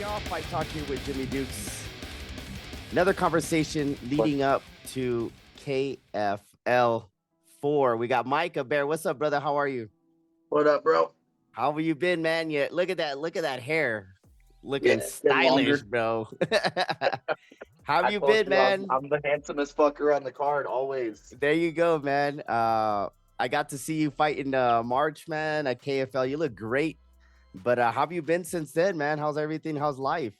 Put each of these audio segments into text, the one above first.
y'all? Fight Talk here with Jimmy Dukes. Another conversation leading up to KFL 4. We got Micah Baier. What's up, brother? How are you? What up, bro? How have you been, man? Yeah, look at that hair. Looking stylish, bro. How have you been, man? I'm the handsomest fucker on the card always. There you go, man. I got to see you fight in March, man, at KFL. You look great. But how have you been since then, man? How's everything? How's life?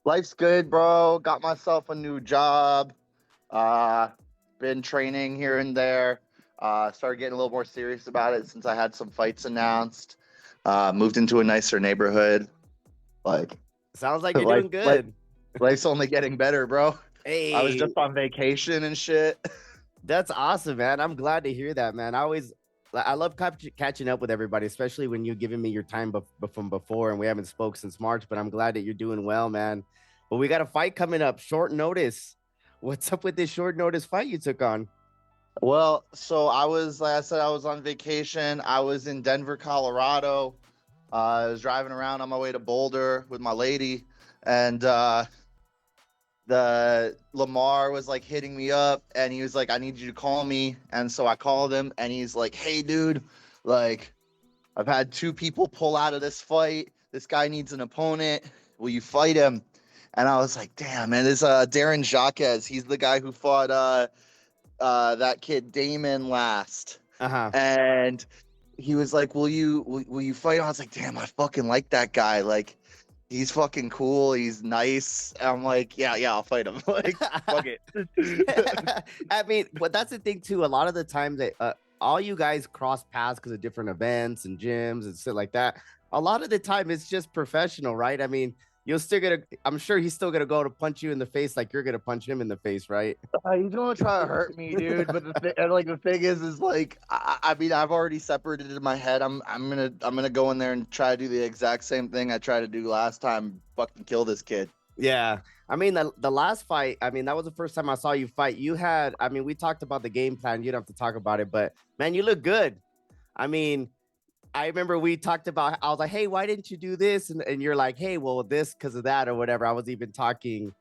Life's good, bro. Got myself a new job. Been training here and there. Started getting a little more serious about it since I had some fights announced. Moved into a nicer neighborhood. Sounds like you're doing good. Life's only getting better, bro. Hey, I was just on vacation and shit. That's awesome, man. I'm glad to hear that, man. I love catching up with everybody, especially when you're giving me your time from before, and we haven't spoke since March. But I'm glad that you're doing well, man. But we got a fight coming up, short notice. What's up with this short notice fight you took on? Well, so like I said, I was on vacation. I was in Denver, Colorado. I was driving around on my way to Boulder with my lady, and the Lamar was like hitting me up, and he was like, I need you to call me. And so I called him, and he's like, hey dude, like, I've had 2 people pull out of this fight. This guy needs an opponent. Will you fight him? And I was like, damn, man, this Darren Jacques. He's the guy who fought that kid Damon last. And he was like, will you fight him? I was like, damn, I fucking like that guy. Like, he's fucking cool. He's nice. I'm like, yeah, I'll fight him. Like, fuck it. I mean, but that's the thing too. A lot of the times that all you guys cross paths because of different events and gyms and shit like that. A lot of the time it's just professional, right? I mean, I'm sure he's still gonna go to punch you in the face like you're gonna punch him in the face, right? He's gonna try to hurt me, dude. But the thing is like, I mean, I've already separated in my head. I'm gonna go in there and try to do the exact same thing I tried to do last time. Fucking kill this kid. Yeah. I mean, the last fight, I mean, that was the first time I saw you fight. We talked about the game plan. You don't have to talk about it, but man, you look good. I mean, I remember we talked about, I was like, hey, why didn't you do this? And you're like, hey, well, this because of that or whatever. I was even talking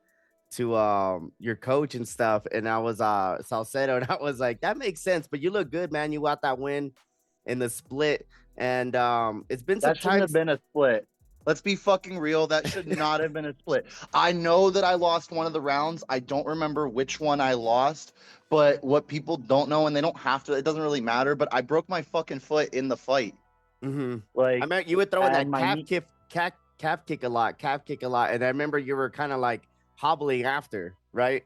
to your coach and stuff. And I was Salcedo, and I was like, that makes sense. But you look good, man. You got that win in the split. And it's been some time. That shouldn't have been a split. Let's be fucking real. That should not have been a split. I know that I lost one of the rounds. I don't remember which one I lost. But what people don't know, and they don't have to, it doesn't really matter. But I broke my fucking foot in the fight. Mm-hmm. Like, I remember you were throwing that calf kick a lot, and I remember you were kind of like hobbling after, right?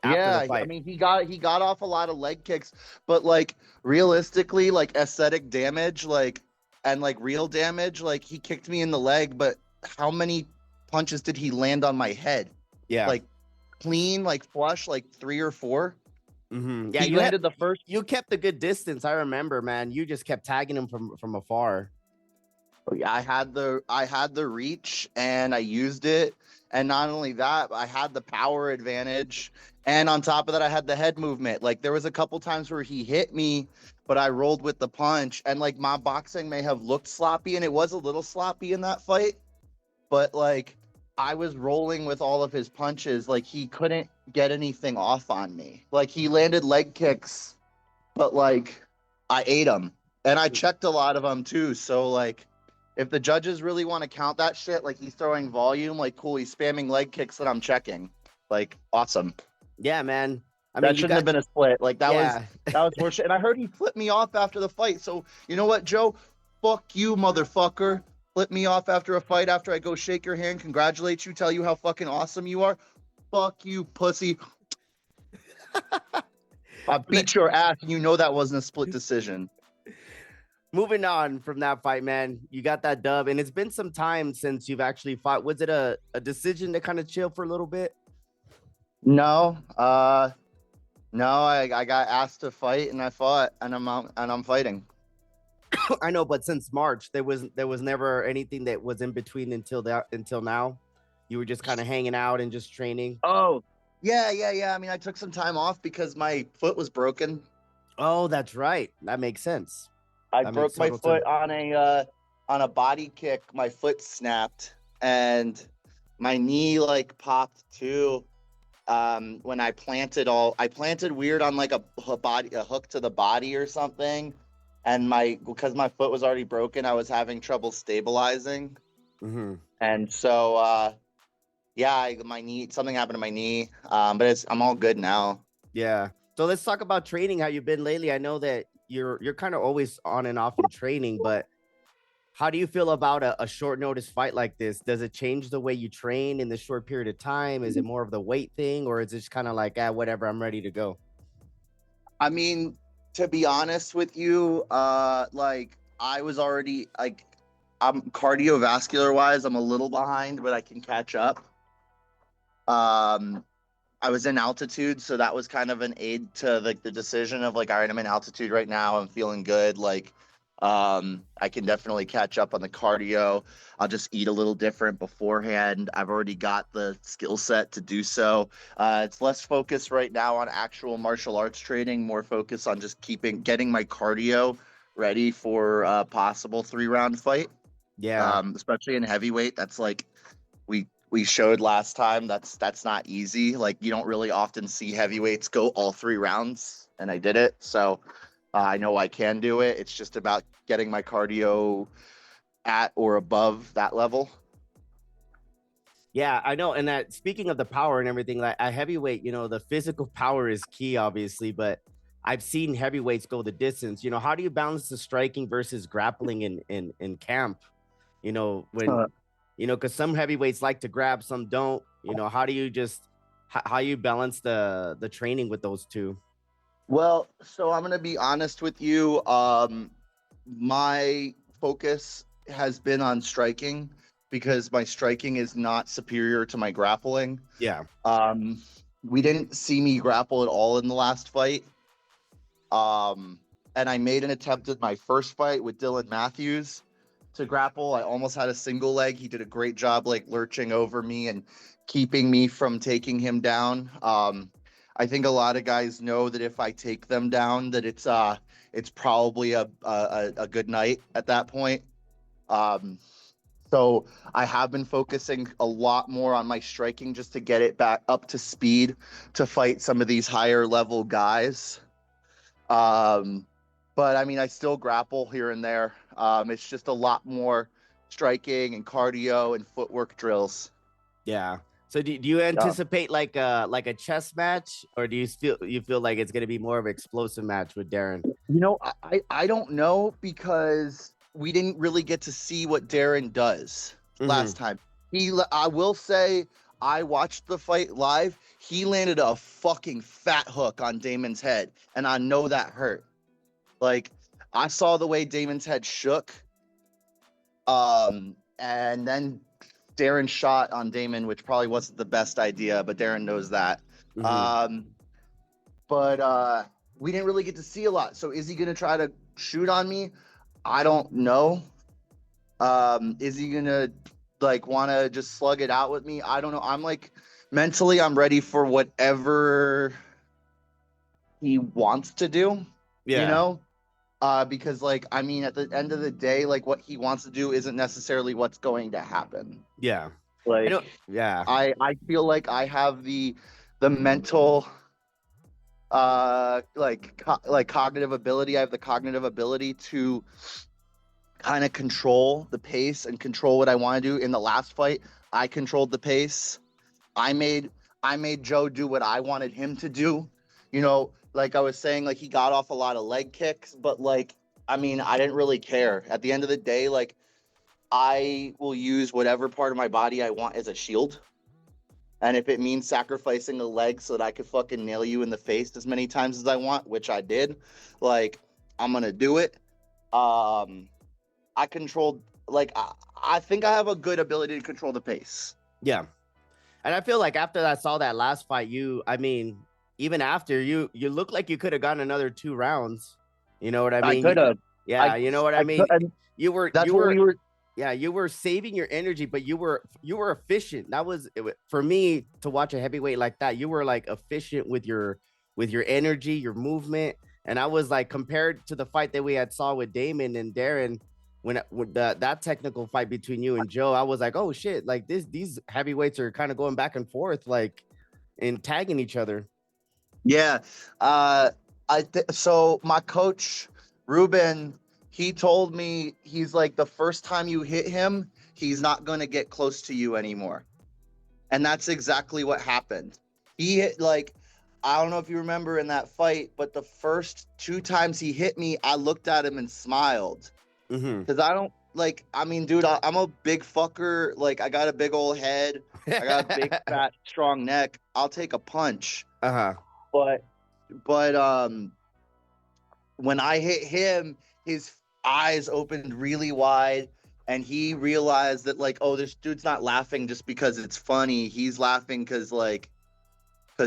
After the fight. I mean, he got off a lot of leg kicks, but like realistically, like aesthetic damage, like and like real damage, like he kicked me in the leg, but how many punches did he land on my head? Yeah, like clean, like flush, like 3 or 4. Mm-hmm. Yeah, he landed the first. You kept a good distance. I remember, man. You just kept tagging him from afar. Yeah, I had the reach, and I used it. And not only that, I had the power advantage, and on top of that, I had the head movement. Like, there was a couple times where he hit me, but I rolled with the punch. And like, my boxing may have looked sloppy, and it was a little sloppy in that fight, but like, I was rolling with all of his punches. Like, he couldn't get anything off on me. Like, he landed leg kicks, but like, I ate them, and I checked a lot of them too. So like, if the judges really want to count that shit, like he's throwing volume, like cool, he's spamming leg kicks that I'm checking. Like, awesome. Yeah, man. I mean, that shouldn't have been a split. Like, that was horseshit. And I heard he flipped me off after the fight. So you know what, Joe? Fuck you, motherfucker. Flip me off after a fight, after I go shake your hand, congratulate you, tell you how fucking awesome you are. Fuck you, pussy. I beat your ass, and you know that wasn't a split decision. Moving on from that fight, man, you got that dub, and it's been some time since you've actually fought. Was it a decision to kind of chill for a little bit? No, I got asked to fight, and I fought, and I'm fighting. I know, but since March, there was never anything that was in between until now. You were just kind of hanging out and just training. Oh, yeah. I mean, I took some time off because my foot was broken. Oh, that's right. That makes sense. I broke my foot on a body kick. My foot snapped, and my knee like popped too. When I planted weird on like a hook to the body or something, and because my foot was already broken, I was having trouble stabilizing, Mm-hmm. and so yeah, my knee, something happened to my knee, but I'm all good now. Yeah. So let's talk about training. How you've been lately? I know that you're kind of always on and off in training, but how do you feel about a short notice fight like this? Does it change the way you train in this short period of time? Is it more of the weight thing, or is it just kind of like, whatever, I'm ready to go? I mean, to be honest with you, like I was already like, I'm cardiovascular wise, I'm a little behind, but I can catch up. Um, I was in altitude, so that was kind of an aid to like the decision of like, all right, I'm in altitude right now. I'm feeling good. Like, I can definitely catch up on the cardio. I'll just eat a little different beforehand. I've already got the skill set to do so. It's less focused right now on actual martial arts training, more focus on just getting my cardio ready for a possible 3-round fight. Yeah. Especially in heavyweight. That's like we showed last time. That's not easy. Like you don't really often see heavyweights go all 3 rounds, and I did it. So I know I can do it. It's just about getting my cardio at or above that level. Yeah, I know. And that speaking of the power and everything, like at heavyweight, the physical power is key, obviously, but I've seen heavyweights go the distance. How do you balance the striking versus grappling in camp? When because some heavyweights like to grab, some don't. How do you how you balance the training with those two? Well, so I'm gonna be honest with you. My focus has been on striking because my striking is not superior to my grappling. Yeah. We didn't see me grapple at all in the last fight. And I made an attempt at my first fight with Dylan Matthews to grapple. I almost had a single leg. He did a great job like lurching over me and keeping me from taking him down. I think a lot of guys know that if I take them down, that it's probably a good night at that point. So I have been focusing a lot more on my striking just to get it back up to speed to fight some of these higher level guys. But I mean, I still grapple here and there. It's just a lot more striking and cardio and footwork drills. Yeah. So do you anticipate like a chess match, or do you feel like it's gonna be more of an explosive match with Darren? I don't know because we didn't really get to see what Darren does last time. I will say I watched the fight live. He landed a fucking fat hook on Damon's head, and I know that hurt. Like I saw the way Damon's head shook. And then Darren shot on Damon, which probably wasn't the best idea, but Darren knows that. But we didn't really get to see a lot. So is he going to try to shoot on me? I don't know. Is he going to like want to just slug it out with me? I don't know. I'm like mentally, I'm ready for whatever he wants to do, because like, I mean, at the end of the day, like what he wants to do isn't necessarily what's going to happen. Yeah. Like, I feel like I have the mental, cognitive ability. I have the cognitive ability to kind of control the pace and control what I want to do. In the last fight, I controlled the pace. I made Joe do what I wanted him to do. Like I was saying, like he got off a lot of leg kicks, but like, I mean, I didn't really care. At the end of the day, like I will use whatever part of my body I want as a shield. And if it means sacrificing a leg so that I could fucking nail you in the face as many times as I want, which I did, like I'm going to do it. I controlled, like, I think I have a good ability to control the pace. Yeah. And I feel like after I saw that last fight, even after you look like you could have gotten another 2 rounds. You know what I mean? I could have. Yeah, you know what I mean? You were saving your energy, but you were efficient. That was for me to watch a heavyweight like that. You were like efficient with your energy, your movement. And I was like, compared to the fight that we had saw with Damon and Darren, when that technical fight between you and Joe, I was like, oh shit, like these heavyweights are kind of going back and forth, like and tagging each other. Yeah. So my coach, Ruben, he told me, he's like, the first time you hit him, he's not going to get close to you anymore. And that's exactly what happened. He hit, like, I don't know if you remember in that fight, but the first 2 times he hit me, I looked at him and smiled. Because I don't, like, I mean, dude, I'm a big fucker. Like, I got a big old head. I got a big, fat, strong neck. I'll take a punch. Uh-huh. But when I hit him, his eyes opened really wide, and he realized that, like, oh, this dude's not laughing just because it's funny. He's laughing because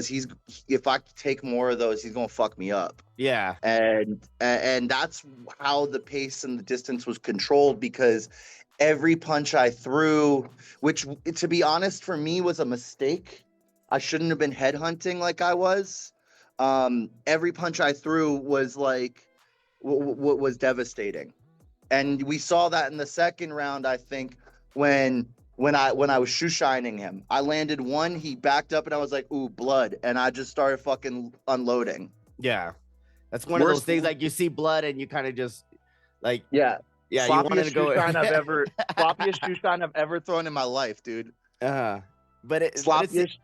he's, if I take more of those, he's gonna fuck me up. Yeah. And that's how the pace and the distance was controlled, because every punch I threw, which, to be honest, for me was a mistake. I shouldn't have been headhunting like I was. Every punch I threw was like was devastating, and we saw that in the second round. I think when I was shoe shining him, I landed one, he backed up, and I was like, ooh, blood, and I just started fucking unloading. Yeah, that's one of those things, like, you see blood and you kind of just like, yeah, you wanted to go. Sloppiest shoe shine I've ever thrown in my life, dude. But it Sloppiest.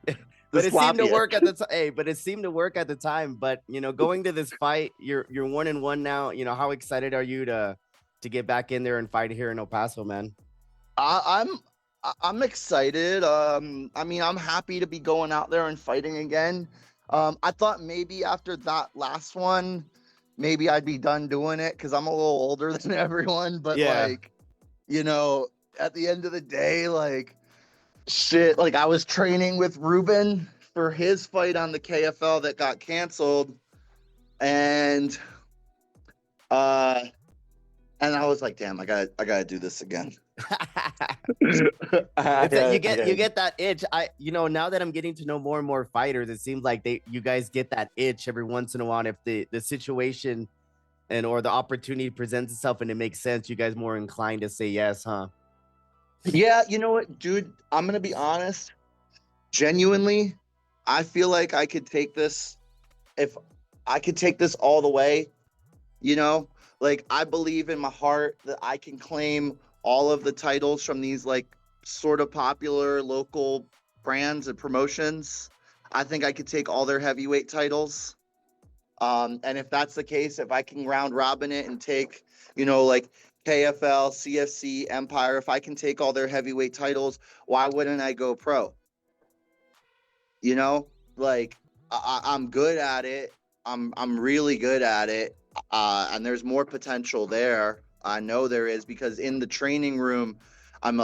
But it seemed to work at the time. Hey, but it seemed to work at the time. But going to this fight, you're 1-1 now. How excited are you to get back in there and fight here in El Paso, man? I'm excited. I mean, I'm happy to be going out there and fighting again. I thought maybe after that last one, maybe I'd be done doing it because I'm a little older than everyone. But like, at the end of the day, like, shit, like, I was training with Ruben for his fight on the KFL that got canceled, and I was like, damn, I gotta do this again. You get that itch. Now that I'm getting to know more and more fighters, it seems like you guys get that itch every once in a while. If the situation or the opportunity presents itself and it makes sense, you guys more inclined to say yes, huh? Yeah, you know what, dude? I'm gonna be honest. Genuinely, I feel like I could take this. If I could take this all the way, like, I believe in my heart that I can claim all of the titles from these, like, sort of popular local brands and promotions. I think I could take all their heavyweight titles. And if that's the case, if I can round robin it and take, like, KFL, CFC, Empire, if I can take all their heavyweight titles, why wouldn't I go pro? Like, I'm good at it. I'm really good at it. And there's more potential there. I know there is, because in the training room, I'm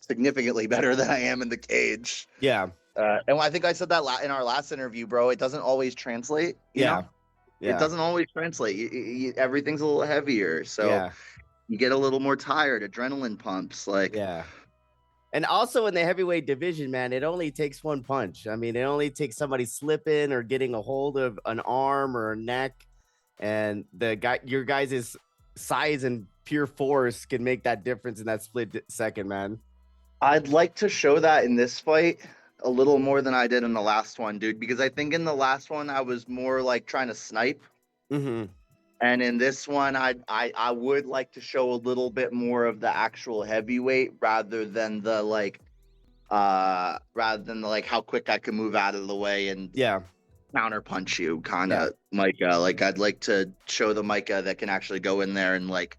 significantly better than I am in the cage. Yeah. And I think I said that in our last interview, bro. It doesn't always translate. You know? Yeah. It doesn't always translate. Everything's a little heavier. So you get a little more tired, adrenaline pumps, like. Yeah. And also in the heavyweight division, man, it only takes one punch. I mean, it only takes somebody slipping or getting a hold of an arm or a neck, and your guys' size and pure force can make that difference in that split second, man. I'd like to show that in this fight a little more than I did in the last one, dude, because I think in the last one I was more like trying to snipe. Mm-hmm. And in this one, I would like to show a little bit more of the actual heavyweight rather than the how quick I can move out of the way and counter punch you, kind of Micah. Like, I'd like to show the Micah that can actually go in there and, like,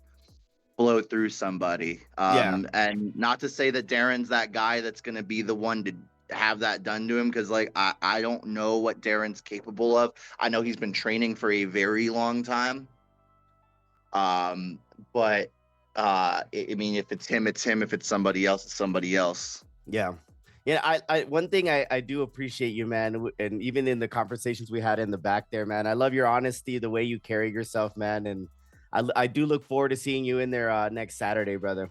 blow through somebody. And not to say that Darren's that guy that's going to be the one to have that done to him, because, like, I don't know what Darren's capable of. I know he's been training for a very long time. But I mean, if it's him, it's him. If it's somebody else, it's somebody else. Yeah. I one thing I do appreciate you, man, and even in the conversations we had in the back there, man, I love your honesty, the way you carry yourself, man, and I do look forward to seeing you in there next Saturday, brother.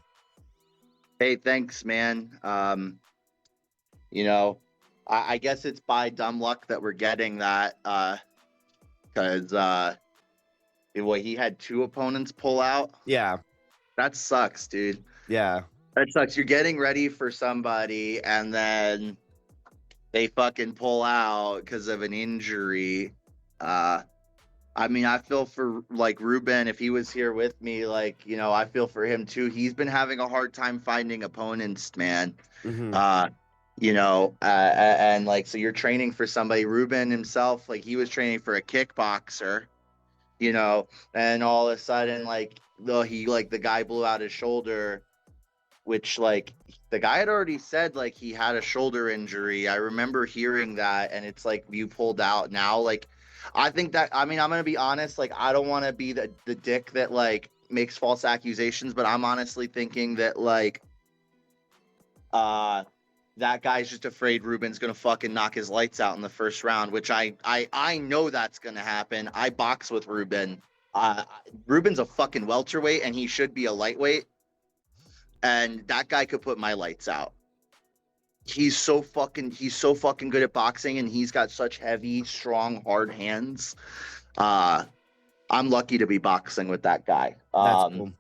Hey, thanks, man. I guess it's by dumb luck that we're getting that, because he had 2 opponents pull out. Yeah. That sucks, dude. Yeah. That sucks. You're getting ready for somebody and then they fucking pull out because of an injury. I mean, I feel for like Ruben if he was here with me, like, you know, I feel for him too. He's been having a hard time finding opponents, man. Mm-hmm. Uh, and like, so you're training for somebody. Ruben himself, like, he was training for a kickboxer, and all of a sudden, like, the guy blew out his shoulder, which, like, the guy had already said, like, he had a shoulder injury. I remember hearing that, and it's like, you pulled out now. Like, I think that, I mean, I'm going to be honest, like, I don't want to be the dick that, like, makes false accusations, but I'm honestly thinking that, like, that guy's just afraid Ruben's going to fucking knock his lights out in the first round, which I know that's going to happen. I box with Ruben. Ruben's a fucking welterweight, and he should be a lightweight. And that guy could put my lights out. He's so fucking good at boxing, and he's got such heavy, strong, hard hands. I'm lucky to be boxing with that guy. That's cool.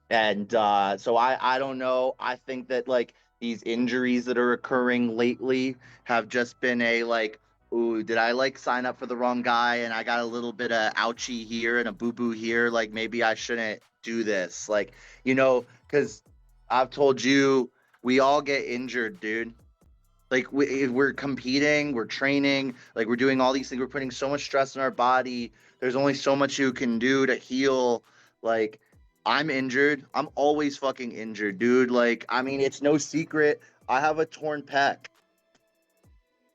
And so I don't know. I think that, like, these injuries that are occurring lately have just been a, like, ooh, did I, like, sign up for the wrong guy and I got a little bit of ouchie here and a boo-boo here? Like, maybe I shouldn't do this. Like, because I've told you, we all get injured, dude. Like, we're competing, we're training, like, we're doing all these things. We're putting so much stress on our body. There's only so much you can do to heal. Like, I'm injured. I'm always fucking injured, dude. Like, I mean, it's no secret. I have a torn pec.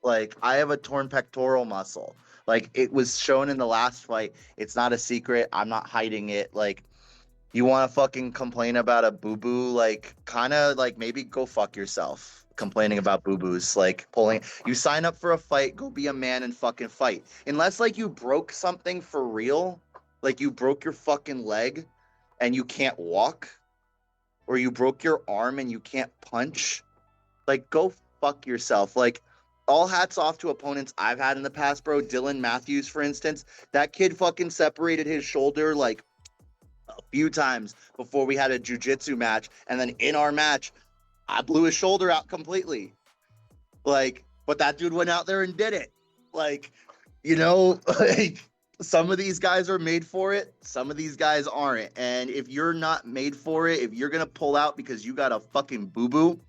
Like, I have a torn pectoral muscle. Like, it was shown in the last fight. It's not a secret. I'm not hiding it. Like, you want to fucking complain about a boo-boo? Like, kind of, like, maybe go fuck yourself. Complaining about boo-boos, like, you sign up for a fight, go be a man and fucking fight. Unless, like, you broke something for real, like, you broke your fucking leg and you can't walk, or you broke your arm and you can't punch, like, go fuck yourself. Like, all hats off to opponents I've had in the past, bro. Dylan Matthews, for instance, that kid fucking separated his shoulder, like, a few times before we had a jiu-jitsu match, and then in our match, I blew his shoulder out completely. Like, but that dude went out there and did it. Like, like, some of these guys are made for it. Some of these guys aren't. And if you're not made for it, if you're going to pull out because you got a fucking boo-boo,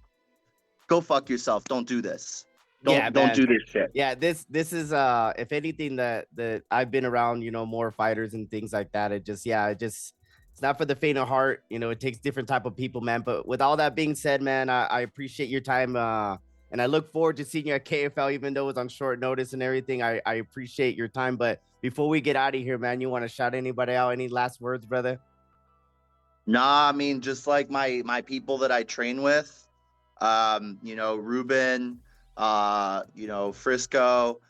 go fuck yourself. Don't do this. Don't do this shit. Yeah, this is if anything that I've been around, more fighters and things like that. It's not for the faint of heart. It takes different type of people, man. But with all that being said, man, I appreciate your time. And I look forward to seeing you at KFL, even though it's on short notice and everything. I appreciate your time. But before we get out of here, man, you want to shout anybody out? Any last words, brother? Nah, I mean, just like my people that I train with, Ruben, Frisco,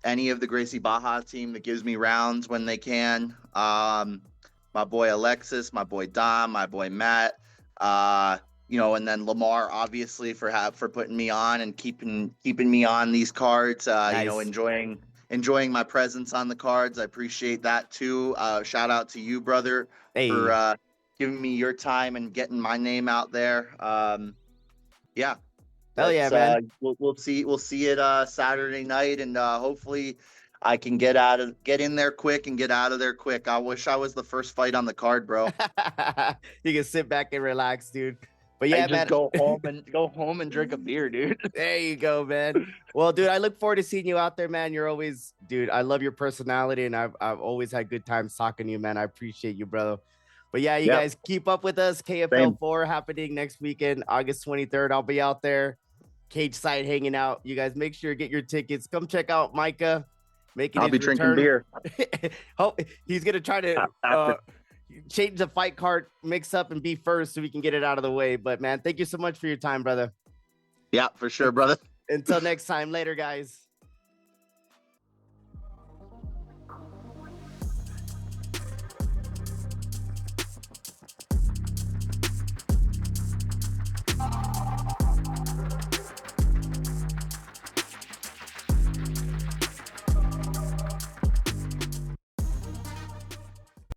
any of the Gracie Baja team that gives me rounds when they can. My boy Alexis, my boy Dom, my boy Matt, and then Lamar, obviously, for putting me on and keeping me on these cards. Nice. Enjoying my presence on the cards. I appreciate that too. Shout out to you, brother, for giving me your time and getting my name out there. Yeah. Hell yeah, man. We'll see it Saturday night, and hopefully I can get in there quick and get out of there quick. I wish I was the first fight on the card, bro. You can sit back and relax, dude. But yeah, man, go home and drink a beer, dude. There you go, man. Well, dude, I look forward to seeing you out there, man. You're always, dude, I love your personality, and I've always had good times talking to you, man. I appreciate you, brother. But yeah, you guys keep up with us. KFL 4 happening next weekend, August 23rd. I'll be out there, cage side, hanging out. You guys make sure to get your tickets. Come check out Micah. I'll be drinking beer. He's gonna try to change the fight card mix up and be first so we can get it out of the way. But man, thank you so much for your time, brother. Yeah, for sure, brother. Until next time, later, guys.